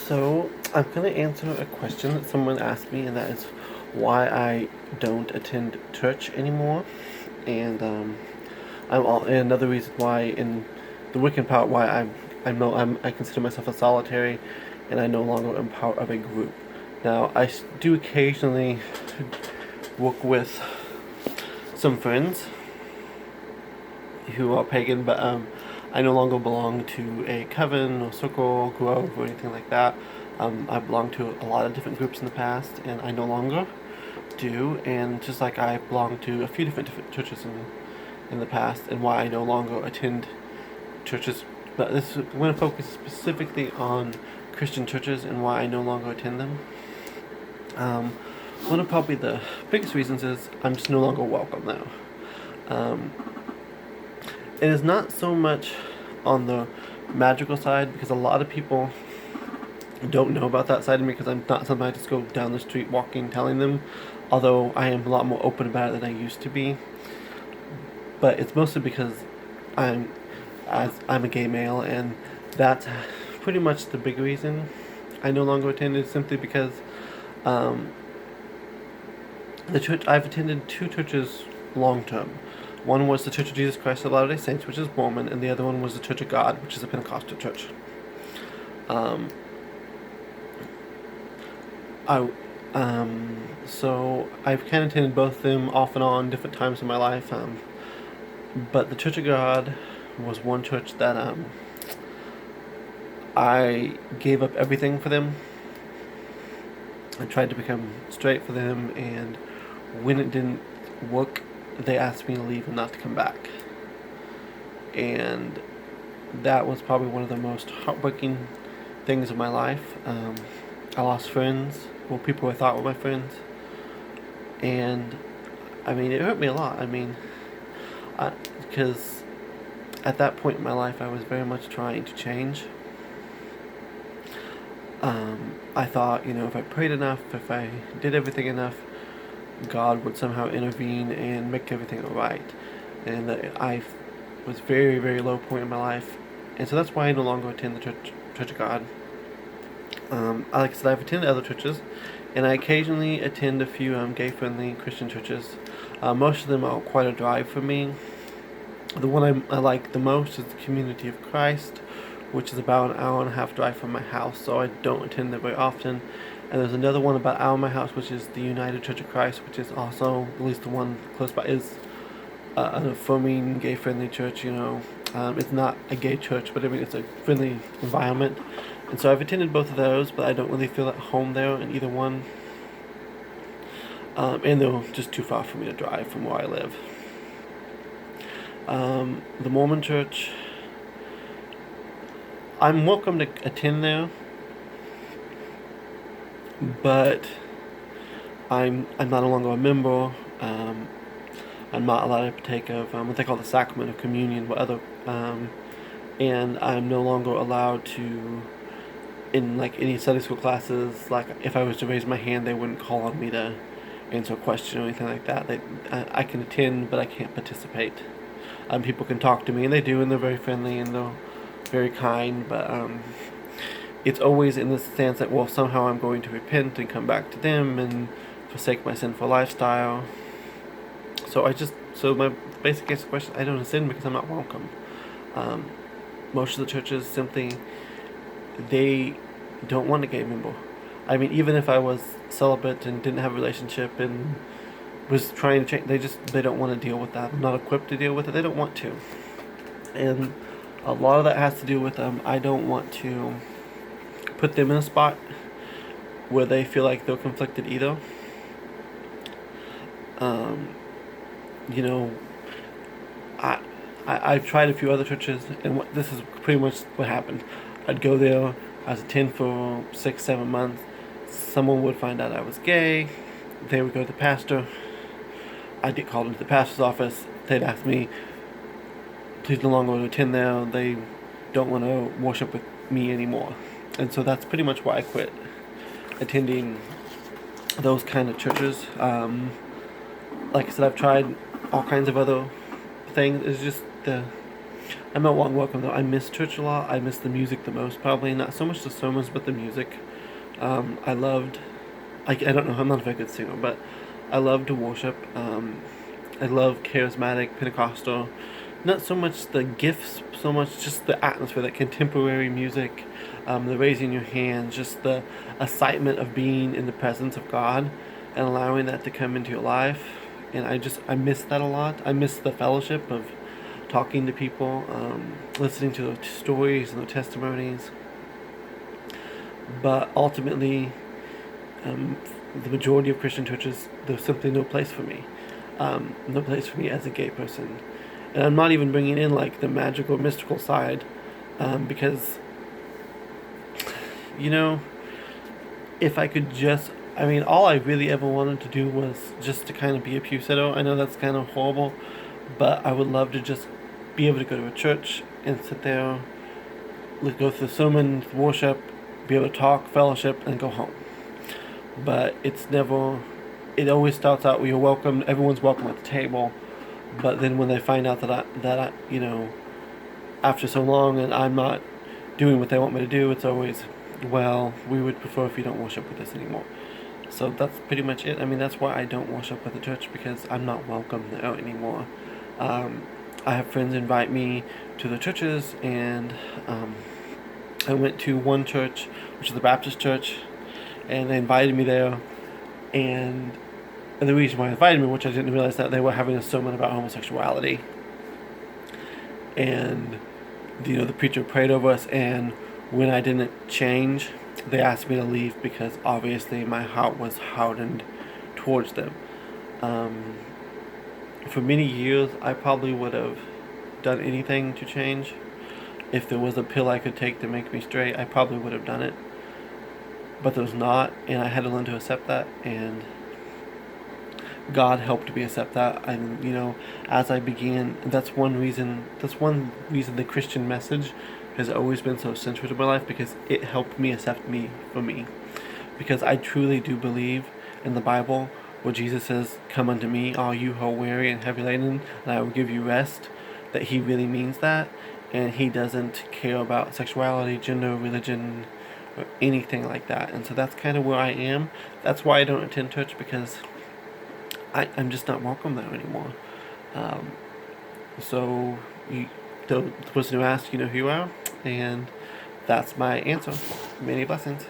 So, I'm going to answer a question that someone asked me, and that is why I don't attend church anymore. And and another reason why, in the wicked part, why I consider myself a solitary, and I no longer am part of a group. Now, do occasionally work with some friends who are pagan, but I no longer belong to a coven or circle, grove, or anything like that. I belonged to a lot of different groups in the past, and I no longer do. And just like I belonged to a few different churches in the past, and why I no longer attend churches. But I'm going to focus specifically on Christian churches and why I no longer attend them. One of probably the biggest reasons is I'm just no longer welcome now. It is not so much on the magical side, because a lot of people don't know about that side of me, because I'm not somebody I just go down the street walking telling them, although I am a lot more open about it than I used to be. But it's mostly because I'm a gay male, and that's pretty much the big reason I no longer attend. Is simply because the church I've attended two churches long term. One was the Church of Jesus Christ of Latter-day Saints, which is Mormon, and the other one was the Church of God, which is a Pentecostal church. So I've kind of attended both of them off and on different times in my life. But the Church of God was one church that I gave up everything for them. I tried to become straight for them, and when it didn't work, they asked me to leave and not to come back. And that was probably one of the most heartbreaking things of my life. I lost friends, well, people I thought were my friends. And, I mean, it hurt me a lot. I mean, because at that point in my life, I was very much trying to change. I thought, if I prayed enough, if I did everything enough, God would somehow intervene and make everything alright. And I was very, very low point in my life. And so that's why I no longer attend the Church of God. Like I said, I've attended other churches, and I occasionally attend a few gay-friendly Christian churches. Most of them are quite a drive for me. The one I like the most is the Community of Christ, which is about an hour and a half drive from my house, so I don't attend it very often. And there's another one about an hour from my house, which is the United Church of Christ, which is also, at least the one close by, is an affirming, gay-friendly church. It's not a gay church, but I mean, it's a friendly environment. And so I've attended both of those, but I don't really feel at home there in either one. And they're just too far for me to drive from where I live. The Mormon church, I'm welcome to attend there, but I'm no longer a member. I'm not allowed to partake of what they call the sacrament of communion, and I'm no longer allowed to, in any Sunday school classes. Like, if I was to raise my hand, they wouldn't call on me to answer a question or anything like that. I can attend, but I can't participate. People can talk to me, and they do, and they're very friendly, and they're very kind, but it's always in the stance that, well, somehow I'm going to repent and come back to them and forsake my sinful lifestyle. So my basic answer to the question, I don't sin because I'm not welcome. Most of the churches simply, they don't want a gay member. I mean, even if I was celibate and didn't have a relationship and was trying to change, they don't want to deal with that. I'm not equipped to deal with it. They don't want to. And a lot of that has to do with I don't want to put them in a spot where they feel like they're conflicted either. I've tried a few other churches, and this is pretty much what happened. I'd go there, I was attending for 6-7 months. Someone would find out I was gay. They would go to the pastor. I'd get called into the pastor's office. They'd ask me, please no longer attend there. They don't want to worship with me anymore. And so that's pretty much why I quit attending those kind of churches. Like I said, I've tried all kinds of other things. It's just I'm not welcome though. I miss church a lot. I miss the music the most, probably. Not so much the sermons, but the music. I loved, I don't know, I'm not a very good singer, but I love to worship. I love charismatic, Pentecostal. Not so much the gifts, so much just the atmosphere, that contemporary music, the raising your hands, just the excitement of being in the presence of God and allowing that to come into your life. And I miss that a lot. I miss the fellowship of talking to people, listening to their stories and their testimonies. But ultimately, the majority of Christian churches, there's simply no place for me. No place for me as a gay person. And I'm not even bringing in like the magical, mystical side, because, you know, if I could just, I mean, all I really ever wanted to do was just to kind of be a pew sitter. I know that's kind of horrible, but I would love to just be able to go to a church and sit there, go through the sermon, worship, be able to talk, fellowship, and go home. But it's never, it always starts out where you're welcome, everyone's welcome at the table, but then when they find out that I, after so long and I'm not doing what they want me to do, it's always, well, we would prefer if you don't worship with us anymore. So that's pretty much it. I mean, that's why I don't worship with the church, because I'm not welcome there anymore. I have friends invite me to the churches, and I went to one church, which is the Baptist church, and they invited me there, and the reason why they invited me, which I didn't realize, that they were having a sermon about homosexuality, and the preacher prayed over us, and when I didn't change, they asked me to leave because obviously my heart was hardened towards them. For many years, I probably would have done anything to change. If there was a pill I could take to make me straight, I probably would have done it. But there's not, and I had to learn to accept that, and God helped me accept that. And as I began, that's one reason the Christian message has always been so central to my life, because it helped me accept me for me. Because I truly do believe in the Bible, where Jesus says, "Come unto me, all you who are weary and heavy laden, and I will give you rest," that he really means that, and he doesn't care about sexuality, gender, religion, or anything like that. And so that's kind of where I am. That's why I don't attend church, because I'm just not welcome there anymore. So the person who asked, you know who you are, and that's my answer. Many blessings.